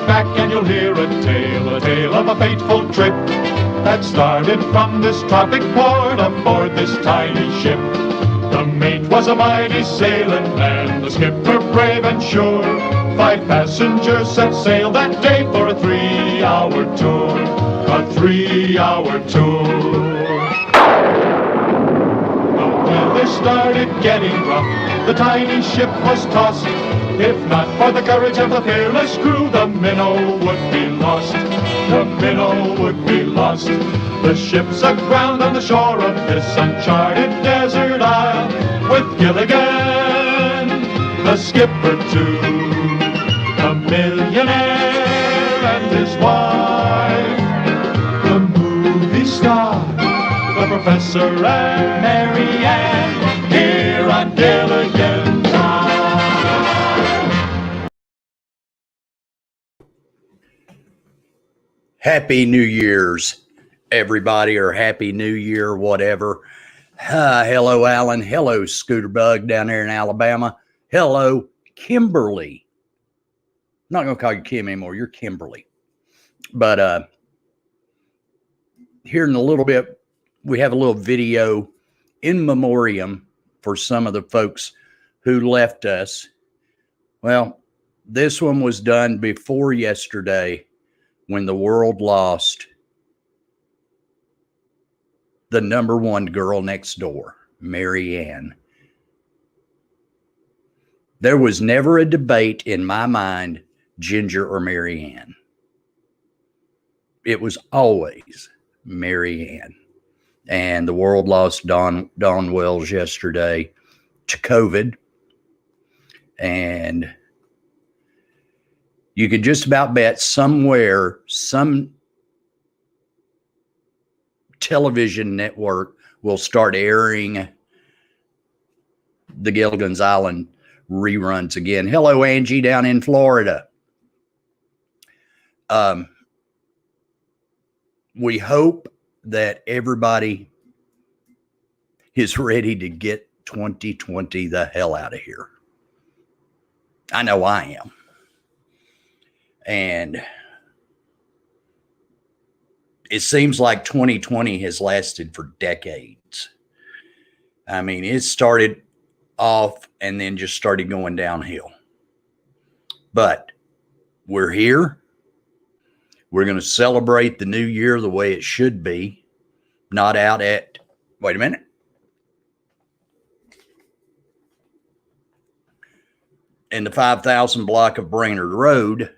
back and you'll hear a tale of a fateful trip that started from this tropic port aboard this tiny ship. The mate was a mighty sailing man, the skipper brave and sure. 5 passengers set sail that day for a 3-hour tour, a 3-hour tour. The weather started getting rough, the tiny ship was tossed. If not for the courage of the fearless crew, the minnow would be lost. The minnow would be lost. The ship's aground on the shore of this uncharted desert isle, with Gilligan, the skipper too, the millionaire and his wife, the movie star, the professor and Mary Ann, here on Gilligan's Island. Happy New Year's, everybody, or Happy New Year, whatever. Hello, Alan. Hello, Scooter Bug down there in Alabama. Hello, Kimberly. I'm not going to call you Kim anymore. You're Kimberly. But here in a little bit, we have a little video in memoriam for some of the folks who left us. Well, this one was done before yesterday, when the world lost the #1 girl next door, Mary Ann. There was never a debate in my mind, Ginger or Mary Ann. It was always Mary Ann. And the world lost Dawn Wells yesterday to COVID. And you could just about bet somewhere, some television network will start airing the Gilligan's Island reruns again. Hello, Angie, down in Florida. We hope that everybody is ready to get 2020 the hell out of here. I know I am. And it seems like 2020 has lasted for decades. I mean, it started off and then just started going downhill. But we're here. We're going to celebrate the new year the way it should be. Not out at, wait a minute. In the 5,000 block of Brainerd Road,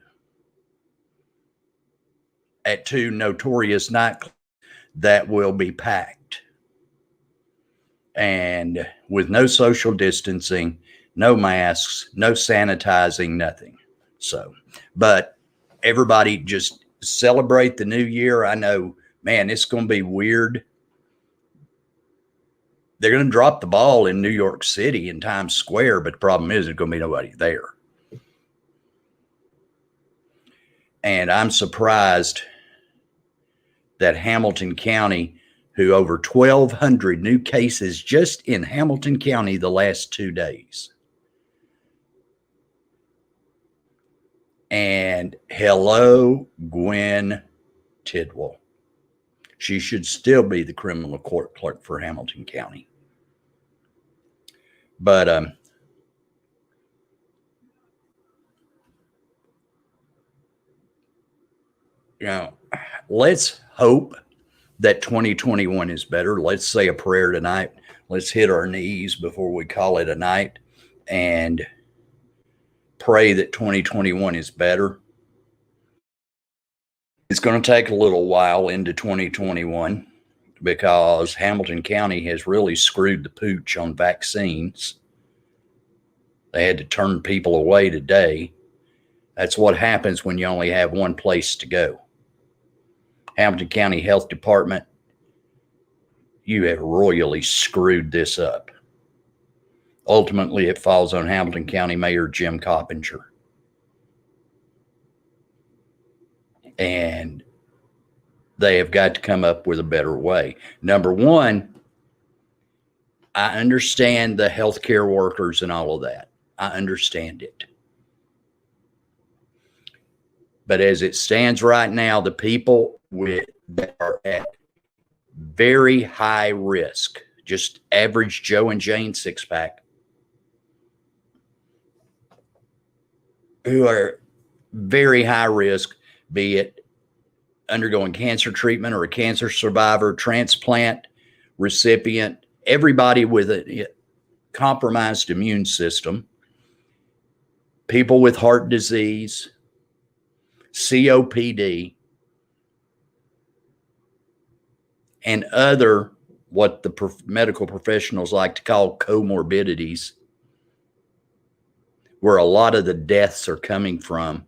at 2 notorious nightclubs that will be packed, and with no social distancing, no masks, no sanitizing, nothing. So, but everybody just celebrate the new year. I know, man, it's going to be weird. They're going to drop the ball in New York City in Times Square, but the problem is there's going to be nobody there. And I'm surprised that Hamilton County, who over 1,200 new cases just in Hamilton County the last 2 days. And hello, Gwen Tidwell. She should still be the criminal court clerk for Hamilton County. But you know, let's hope that 2021 is better. Let's say a prayer tonight. Let's hit our knees before we call it a night and pray that 2021 is better. It's going to take a little while into 2021 because Hamilton County has really screwed the pooch on vaccines. They had to turn people away today. That's what happens when you only have one place to go. Hamilton County Health Department, you have royally screwed this up. Ultimately, it falls on Hamilton County Mayor Jim Coppinger. And they have got to come up with a better way. Number one, I understand the healthcare workers and all of that. I understand it. But as it stands right now, the people that are at very high risk, just average Joe and Jane six pack, who are very high risk, be it undergoing cancer treatment or a cancer survivor, transplant recipient, everybody with a compromised immune system, people with heart disease, COPD, and other what the medical professionals like to call comorbidities, where a lot of the deaths are coming from.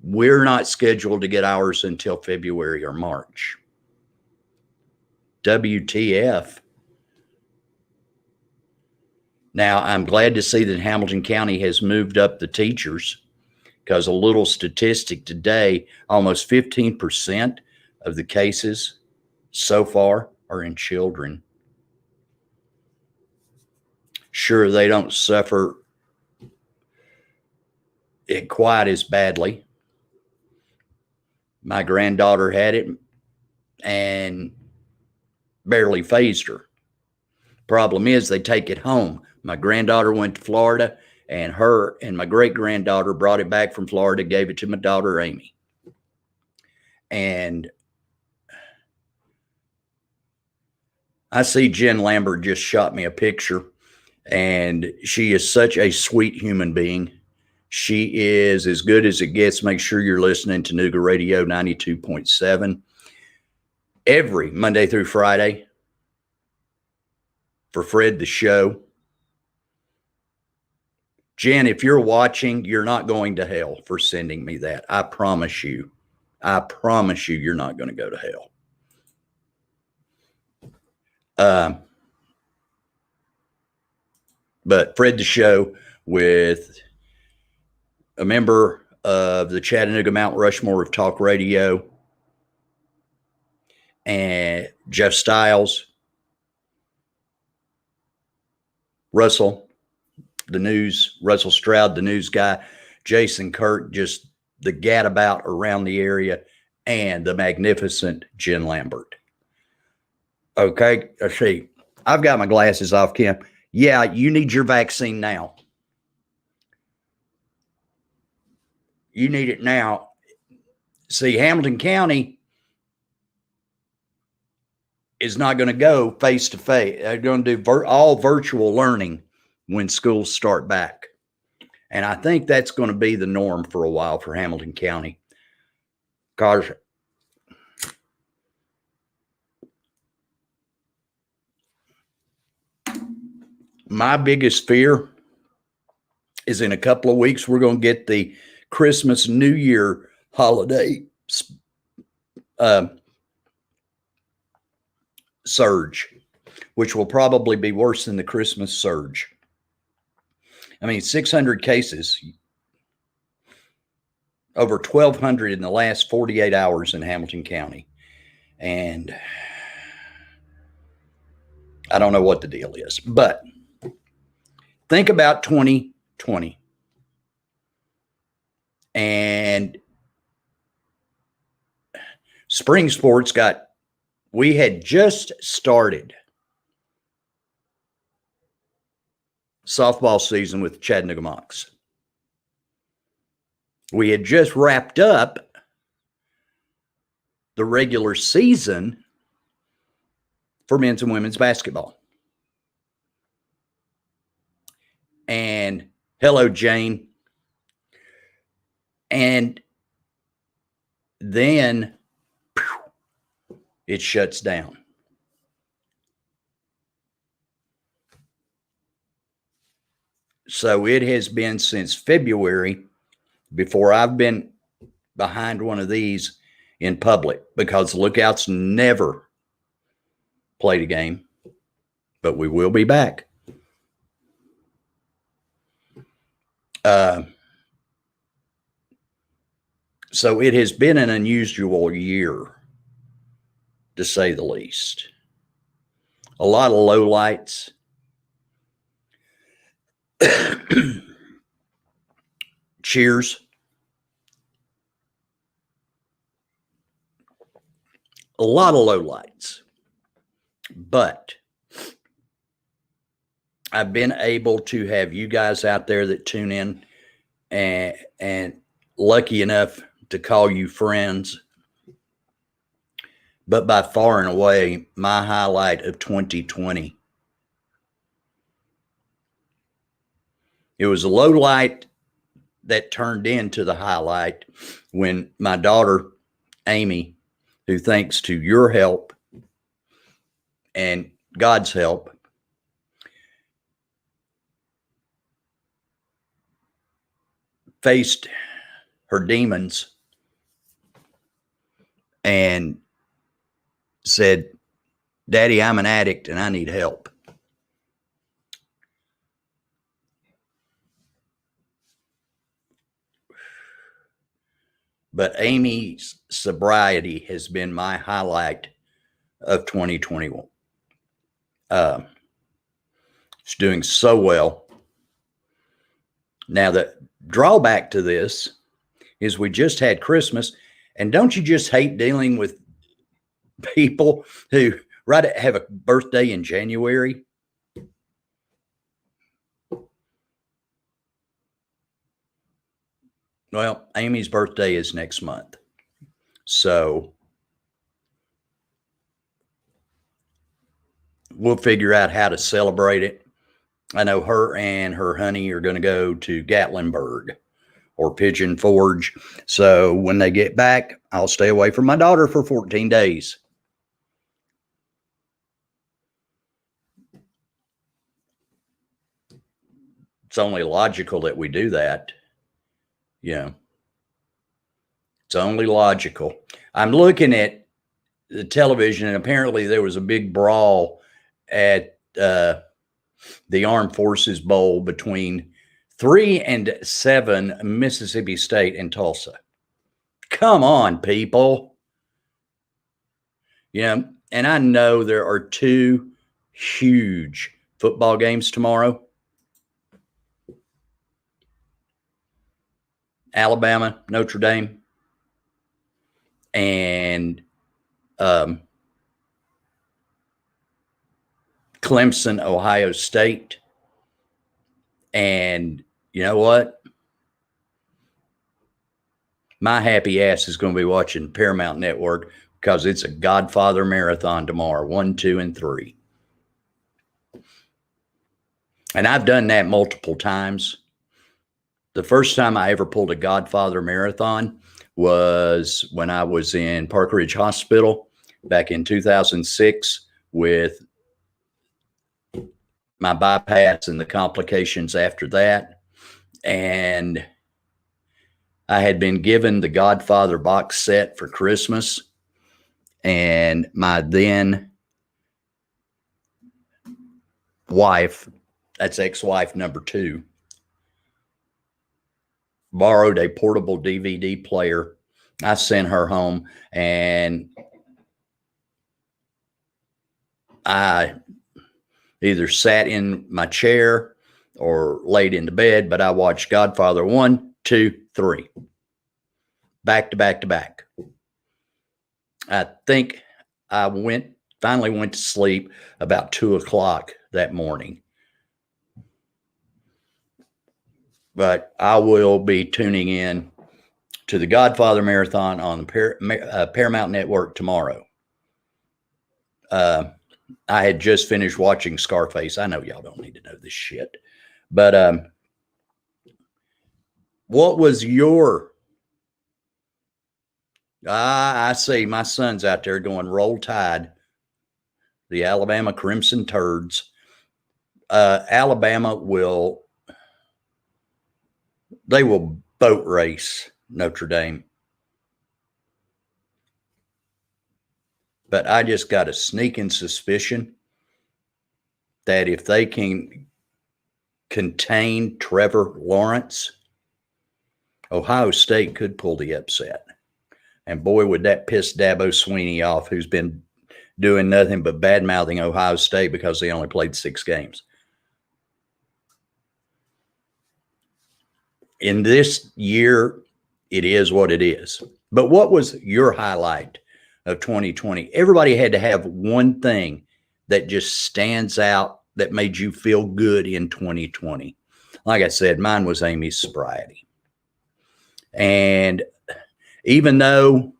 We're not scheduled to get ours until February or March. WTF. Now, I'm glad to see that Hamilton County has moved up the teachers, because a little statistic today, almost 15% of the cases so far are in children. Sure, they don't suffer it quite as badly. My granddaughter had it and barely phased her. Problem is, they take it home. My granddaughter went to Florida, and her and my great-granddaughter brought it back from Florida, gave it to my daughter, Amy. And I see Jen Lambert just shot me a picture, and she is such a sweet human being. She is as good as it gets. Make sure you're listening to Nooga Radio 92.7 every Monday through Friday for Fred the Show. Jen, if you're watching, you're not going to hell for sending me that. I promise you. I promise you, you're not going to go to hell. But Fred the Show with a member of the Chattanooga Mount Rushmore of talk radio, and Jeff Stiles, Russell, the news, Russell Stroud, the news guy, Jason Kirk, just the gadabout around the area, and the magnificent Jen Lambert. Okay, let's see. I've got my glasses off, Kim. Yeah, you need your vaccine now. You need it now. See, Hamilton County is not going to go face to face. They're going to do all virtual learning when schools start back. And I think that's going to be the norm for a while for Hamilton County. Because my biggest fear is in a couple of weeks, we're going to get the Christmas, New Year holiday surge, which will probably be worse than the Christmas surge. I mean, 600 cases, over 1,200 in the last 48 hours in Hamilton County. And I don't know what the deal is, but think about 2020. And spring sports we had just started softball season with Chattanooga Mocs. We had just wrapped up the regular season for men's and women's basketball. And hello, Jane. And then it shuts down. So it has been since February before I've been behind one of these in public, because the Lookouts never played a game, but we will be back. So it has been an unusual year, to say the least. A lot of lowlights. Cheers. a lot of lowlights, but I've been able to have you guys out there that tune in and lucky enough to call you friends. But by far and away, my highlight of 2020, it was a low light that turned into the highlight when my daughter, Amy, who thanks to your help and God's help, faced her demons and said, Daddy, I'm an addict and I need help. But Amy's sobriety has been my highlight of 2021. She's doing so well. Now, the drawback to this is we just had Christmas, and don't you just hate dealing with people who have a birthday in January? Well, Amy's birthday is next month. So we'll figure out how to celebrate it. I know her and her honey are going to go to Gatlinburg or Pigeon Forge. So when they get back, I'll stay away from my daughter for 14 days. It's only logical that we do that. Yeah. It's only logical. I'm looking at the television, and apparently there was a big brawl at the Armed Forces Bowl between 3 and 7 Mississippi State and Tulsa. Come on, people. And I know there are 2 huge football games tomorrow. Alabama, Notre Dame, and Clemson, Ohio State. And you know what? My happy ass is going to be watching Paramount Network because it's a Godfather marathon tomorrow, 1, 2, and 3. And I've done that multiple times. The first time I ever pulled a Godfather marathon was when I was in Park Ridge Hospital back in 2006 with my bypass and the complications after that. And I had been given the Godfather box set for Christmas. And my then wife, that's ex-wife number 2, borrowed a portable DVD player. I sent her home, and I either sat in my chair or laid in the bed, but I watched Godfather 1, 2, 3. Back to back to back. I think I finally went to sleep about 2:00 that morning. But I will be tuning in to the Godfather Marathon on the Paramount Network tomorrow. I had just finished watching Scarface. I know y'all don't need to know this shit. But what was your... I see my son's out there going, Roll Tide. The Alabama Crimson Turds. Alabama will boat race Notre Dame. But I just got a sneaking suspicion that if they can contain Trevor Lawrence, Ohio State could pull the upset. And boy, would that piss Dabo Swinney off, who's been doing nothing but bad-mouthing Ohio State because they only played 6 games. In this year, it is what it is. But what was your highlight of 2020. Everybody had to have one thing that just stands out that made you feel good in 2020. Like I said, mine was Amy's sobriety. And even though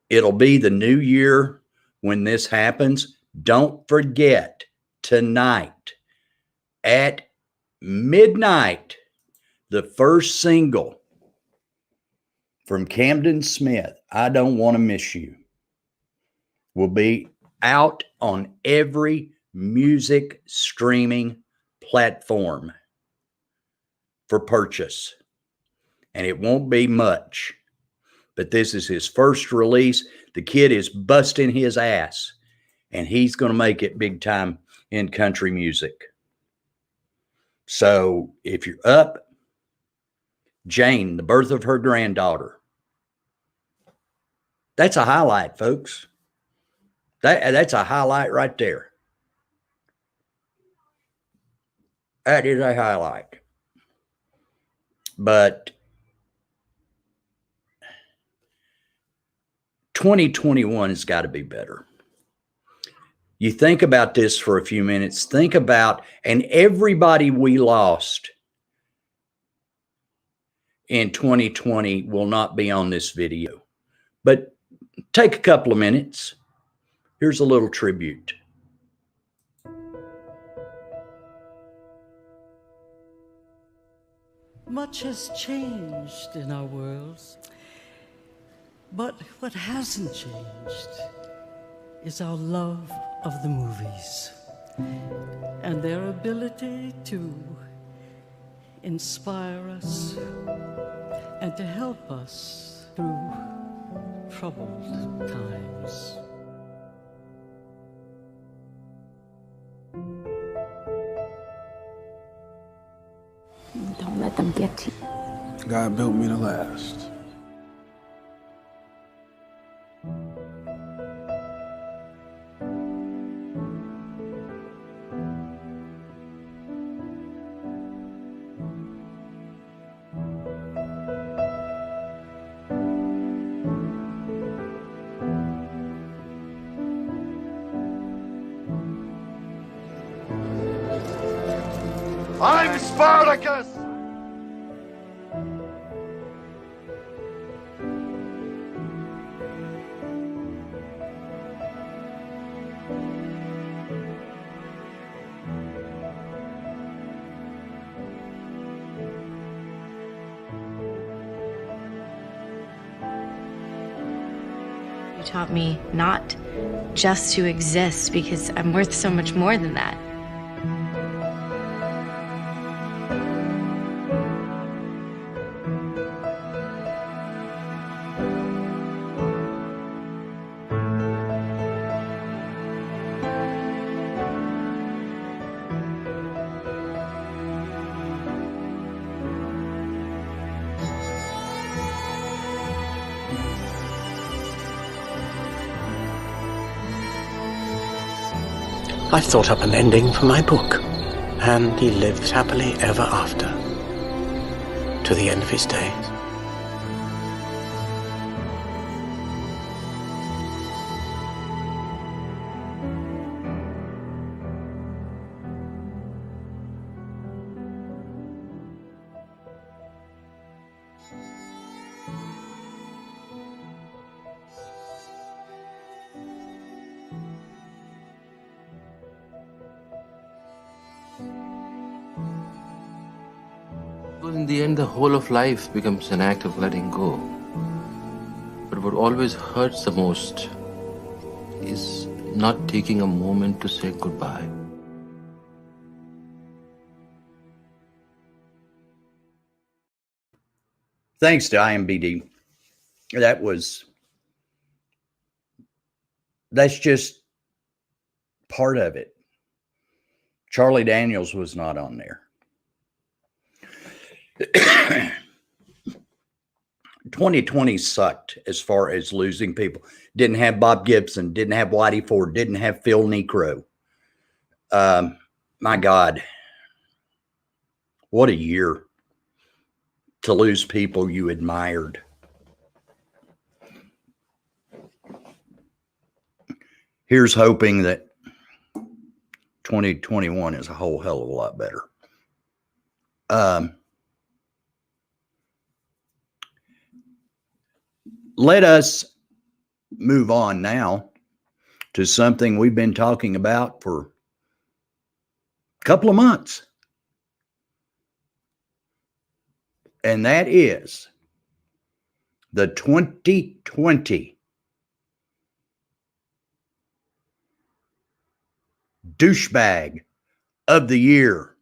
it'll be the new year when this happens, don't forget tonight at midnight, the first single from Camden Smith, I Don't Want to Miss You, will be out on every music streaming platform for purchase. And it won't be much, but this is his first release. The kid is busting his ass, and he's going to make it big time in country music. So if you're up, Jane, the birth of her granddaughter. That's a highlight, folks. That's a highlight right there. That is a highlight. But 2021 has got to be better. You think about this for a few minutes. Think about, and everybody we lost in 2020 will not be on this video. But take a couple of minutes. Here's a little tribute. Much has changed in our worlds, but what hasn't changed is our love of the movies and their ability to inspire us and to help us through troubled times. Don't let them get to you. God built me to last. I'm Spartacus! You taught me not just to exist, because I'm worth so much more than that. I've thought up an ending for my book, and he lived happily ever after, to the end of his days. Well, in the end, the whole of life becomes an act of letting go. But what always hurts the most is not taking a moment to say goodbye. Thanks to IMBD. That's just part of it. Charlie Daniels was not on there. 2020 sucked as far as losing people. Didn't have Bob Gibson, didn't have Whitey Ford, didn't have Phil Necro. My God, what a year to lose people you admired. Here's hoping that 2021 is a whole hell of a lot better. Let us move on now to something we've been talking about for a couple of months. And that is the 2020 douchebag of the year.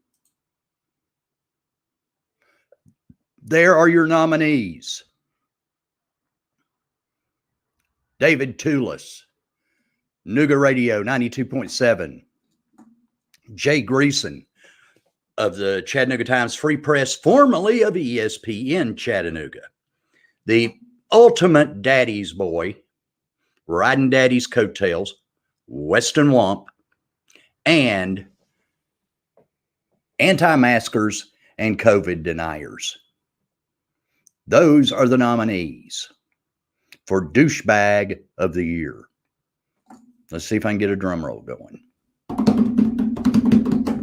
There are your nominees. David Toulis, Nooga Radio 92.7. Jay Greason of the Chattanooga Times Free Press, formerly of ESPN Chattanooga. The ultimate daddy's boy, riding daddy's coattails, Weston Wamp, and anti-maskers and COVID deniers. Those are the nominees for douchebag of the year. Let's see if I can get a drum roll going.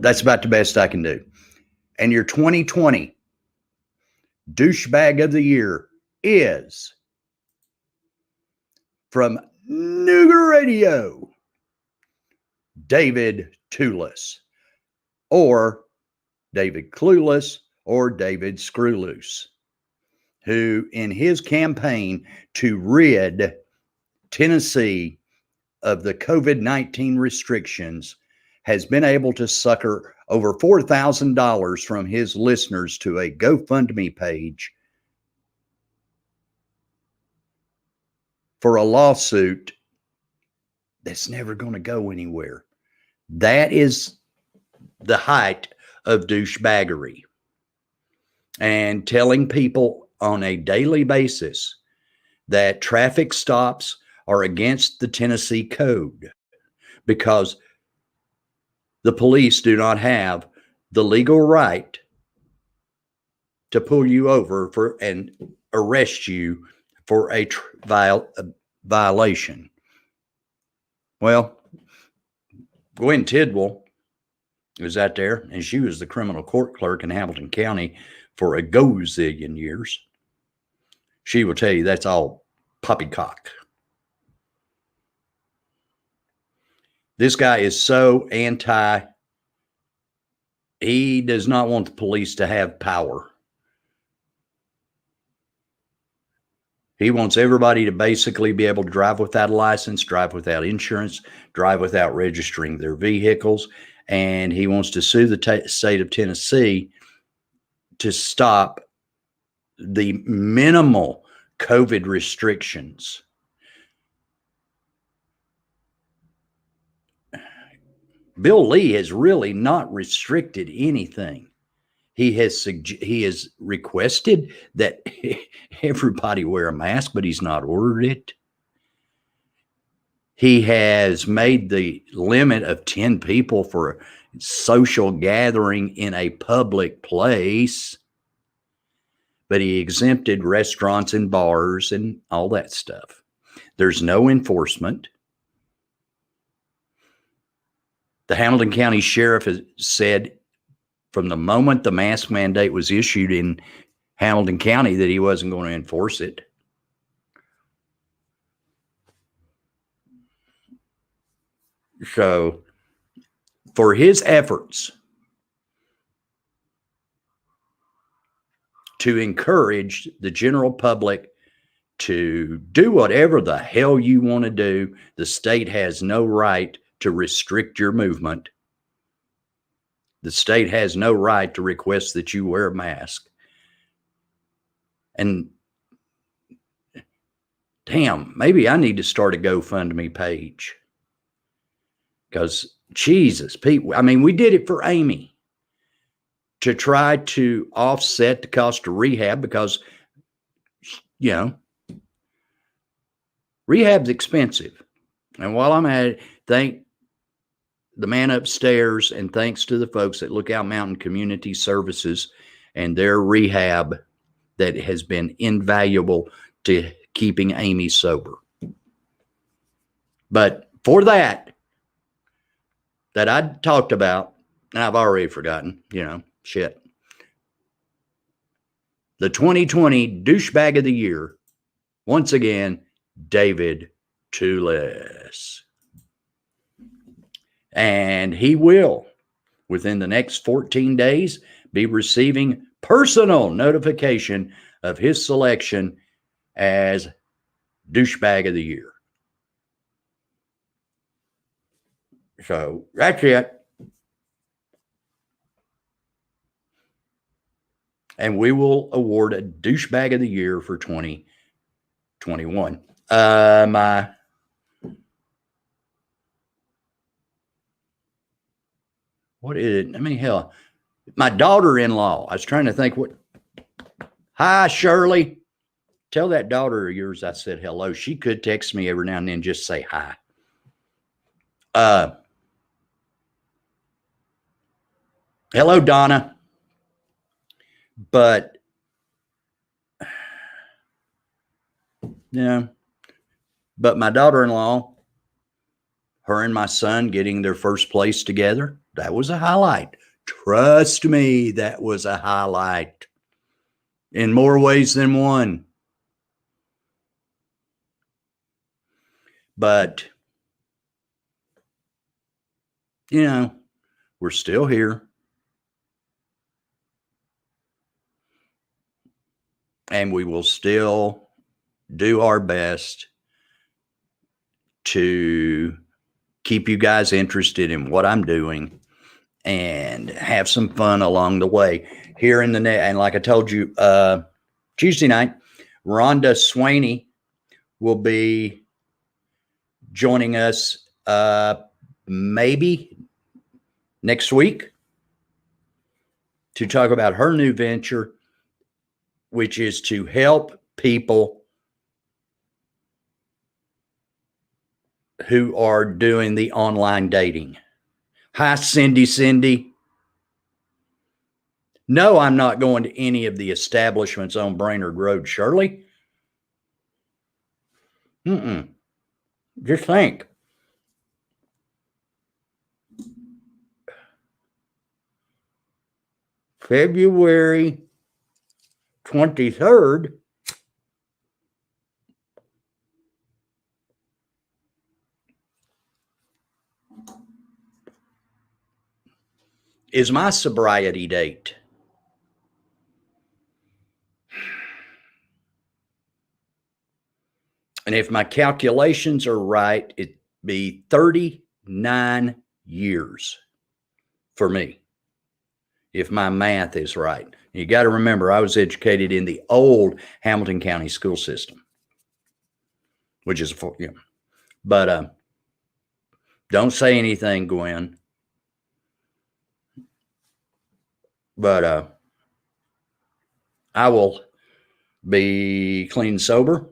That's about the best I can do. And your 2020 douchebag of the year is from Nooga Radio, David Toulis, or David Clueless, or David Screwloose, who in his campaign to rid Tennessee of the COVID-19 restrictions has been able to sucker over $4,000 from his listeners to a GoFundMe page for a lawsuit that's never going to go anywhere. That is the height of douchebaggery. And telling people on a daily basis that traffic stops are against the Tennessee code because the police do not have the legal right to pull you over for and arrest you for a violation. Well, Gwen Tidwell was out there, and she was the criminal court clerk in Hamilton County for a gazillion years. She will tell you that's all poppycock. This guy is so he does not want the police to have power. He wants everybody to basically be able to drive without a license, drive without insurance, drive without registering their vehicles. And he wants to sue the state of Tennessee to stop the minimal COVID restrictions. Bill Lee has really not restricted anything. He has requested that everybody wear a mask, but he's not ordered it. He has made the limit of 10 people for social gathering in a public place, but he exempted restaurants and bars and all that stuff. There's no enforcement. The Hamilton County Sheriff has said from the moment the mask mandate was issued in Hamilton County that he wasn't going to enforce it. So for his efforts to encourage the general public to do whatever the hell you want to do, the state has no right to restrict your movement. The state has no right to request that you wear a mask. And damn, maybe I need to start a GoFundMe page. Because Jesus, people, I mean, we did it for Amy to try to offset the cost of rehab because, you know, rehab's expensive. And while I'm at it, thank the man upstairs and thanks to the folks at Lookout Mountain Community Services and their rehab that has been invaluable to keeping Amy sober. But for that I talked about, and I've already forgotten, shit. The 2020 douchebag of the year, once again, David Toulis. And he will, within the next 14 days, be receiving personal notification of his selection as douchebag of the year. So that's it. And we will award a douchebag of the year for 2021. What is it? I mean, hell, my daughter-in-law. I was trying to think what. Hi, Shirley. Tell that daughter of yours I said hello. She could text me every now and then, just say hi. Hello, Donna. But, but my daughter-in-law, her and my son getting their first place together, that was a highlight. Trust me, that was a highlight in more ways than one. But, we're still here. And we will still do our best to keep you guys interested in what I'm doing and have some fun along the way. Here in the net, and like I told you, Tuesday night, Rhonda Swaney will be joining us maybe next week to talk about her new venture, which is to help people who are doing the online dating. Hi, Cindy. No, I'm not going to any of the establishments on Brainerd Road, Shirley. Just think. February 23rd, is my sobriety date. And if my calculations are right, it'd be 39 years for me, if my math is right. You got to remember, I was educated in the old Hamilton County school system, which is for But don't say anything, Gwen. But I will be clean and sober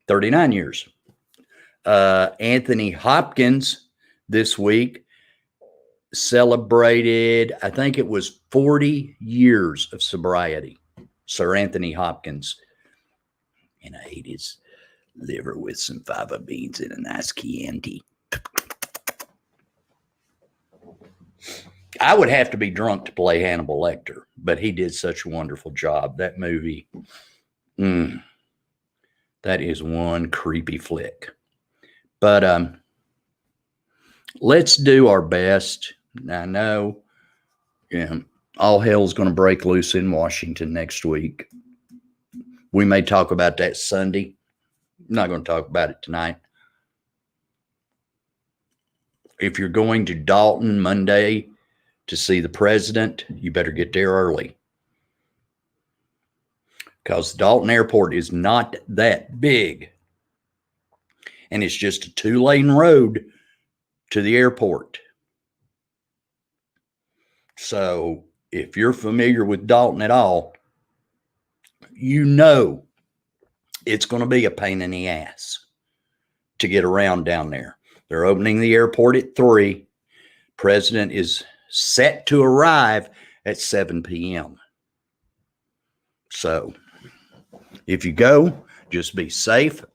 39 years. Anthony Hopkins this week celebrated, I think it was 40 years of sobriety. Sir Anthony Hopkins. And I ate his liver with some fava beans and a nice Chianti. I would have to be drunk to play Hannibal Lecter, but he did such a wonderful job. That movie, that is one creepy flick. But let's do our best. I know all hell's going to break loose in Washington next week. We may talk about that Sunday. I'm not going to talk about it tonight. If you're going to Dalton Monday to see the president, you better get there early. Because Dalton Airport is not that big. And it's just a 2-lane road to the airport. So if you're familiar with Dalton at all, you know it's going to be a pain in the ass to get around down there. They're opening the airport at 3. President is set to arrive at 7 p.m. So if you go, just be safe.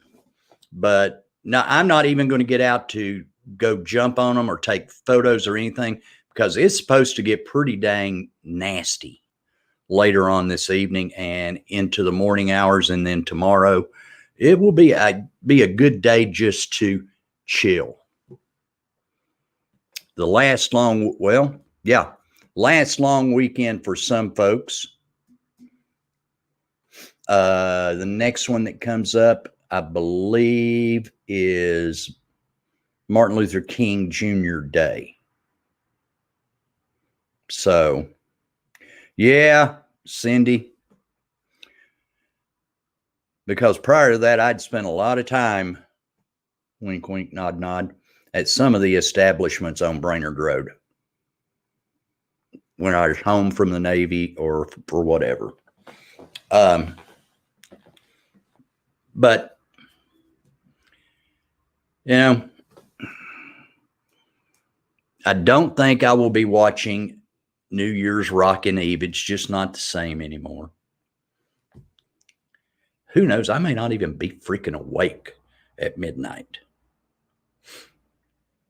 But Now, I'm not even going to get out to go jump on them or take photos or anything because it's supposed to get pretty dang nasty later on this evening and into the morning hours. And then tomorrow, it will be a good day just to chill. The last long weekend for some folks. The next one that comes up, I believe, is Martin Luther King Jr. Day. So, yeah, Cindy. Because prior to that, I'd spent a lot of time, wink, wink, nod, nod, at some of the establishments on Brainerd Road when I was home from the Navy or for whatever. But, you know, I don't think I will be watching New Year's Rockin' Eve. It's just not the same anymore. Who knows? I may not even be freaking awake at midnight.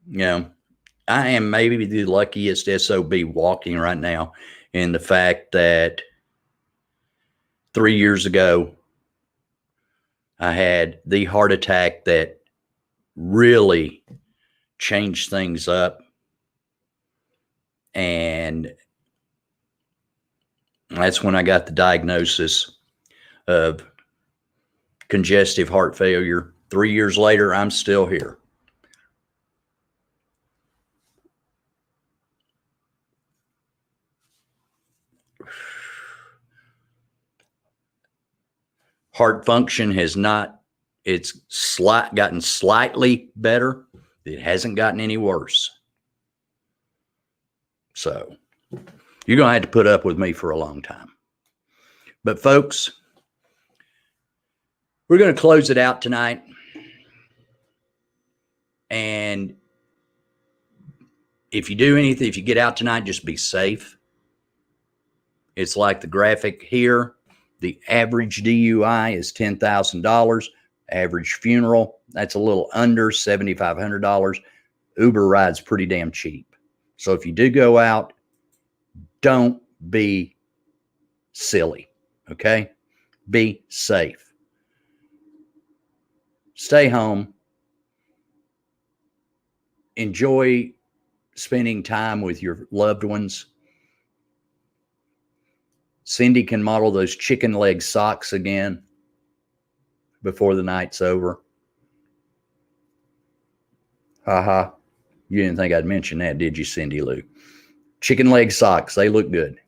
You know, I am maybe the luckiest SOB walking right now in the fact that 3 years ago, I had the heart attack that really changed things up. And that's when I got the diagnosis of congestive heart failure. 3 years later, I'm still here. Heart function has not, it's gotten slightly better. It hasn't gotten any worse. So you're going to have to put up with me for a long time. But folks, we're going to close it out tonight. And if you do anything, if you get out tonight, just be safe. It's like the graphic here. The average DUI is $10,000. Average funeral, that's a little under $7,500. Uber ride's pretty damn cheap. So if you do go out, don't be silly, okay? Be safe. Stay home. Enjoy spending time with your loved ones. Cindy can model those chicken leg socks again before the night's over. Ha. You didn't think I'd mention that, did you, Cindy Lou? Chicken leg socks, they look good.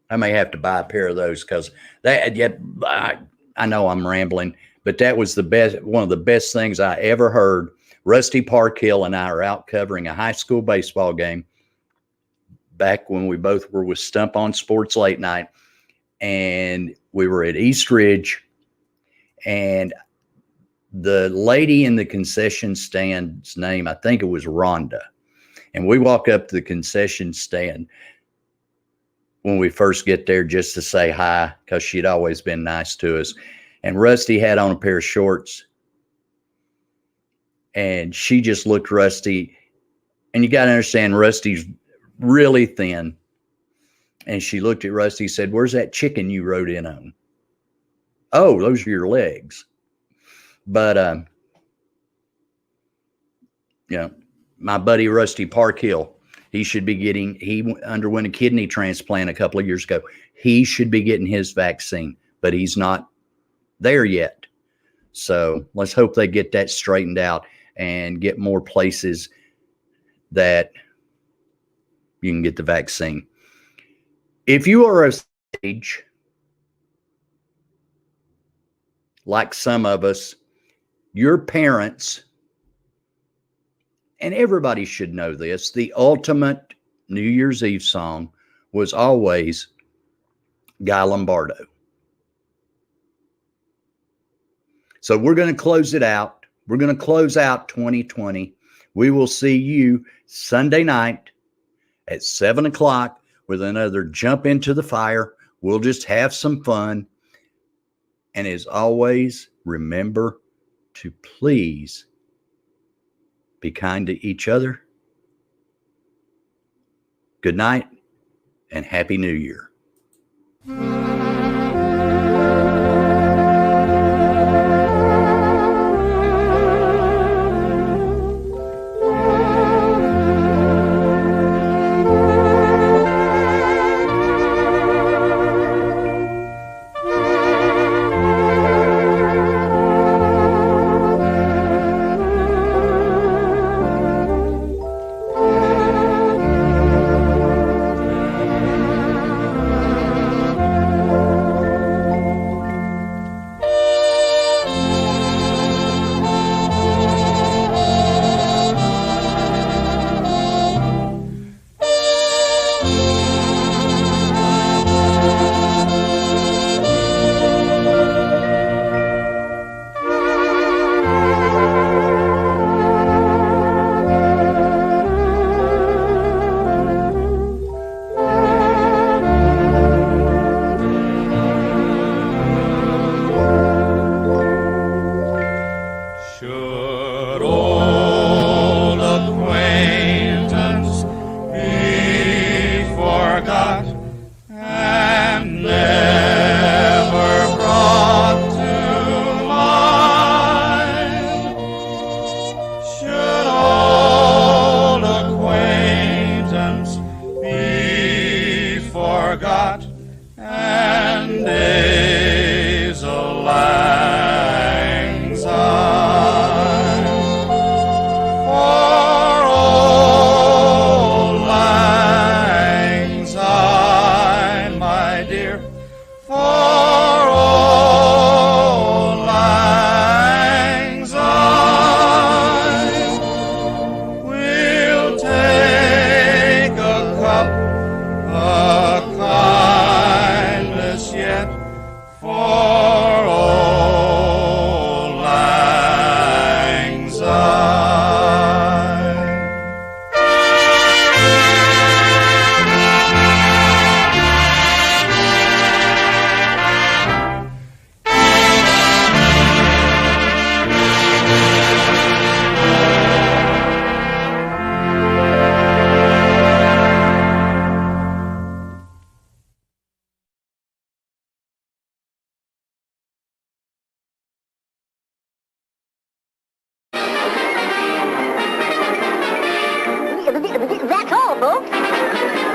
I may have to buy a pair of those because I know I'm rambling, but that was one of the best things I ever heard. Rusty Parkhill and I are out covering a high school baseball game back when we both were with Stump on Sports Late Night, and we were at East Ridge, and the lady in the concession stand's name, I think it was Rhonda. And we walk up to the concession stand when we first get there just to say hi, because she'd always been nice to us. And Rusty had on a pair of shorts, and she just looked Rusty. And you got to understand, Rusty's really thin. And she looked at Rusty and said, "Where's that chicken you rode in on?" "Oh, those are your legs." But, my buddy Rusty Parkhill, he underwent a kidney transplant a couple of years ago. He should be getting his vaccine, but he's not there yet. So let's hope they get that straightened out and get more places that you can get the vaccine. If you are of age, like some of us, your parents, and everybody should know this, the ultimate New Year's Eve song was always Guy Lombardo. So we're going to close it out. We're going to close out 2020. We will see you Sunday night at 7 o'clock with another Jump Into the Fire. We'll just have some fun. And as always, remember to please be kind to each other. Good night and Happy New Year. That's all, folks.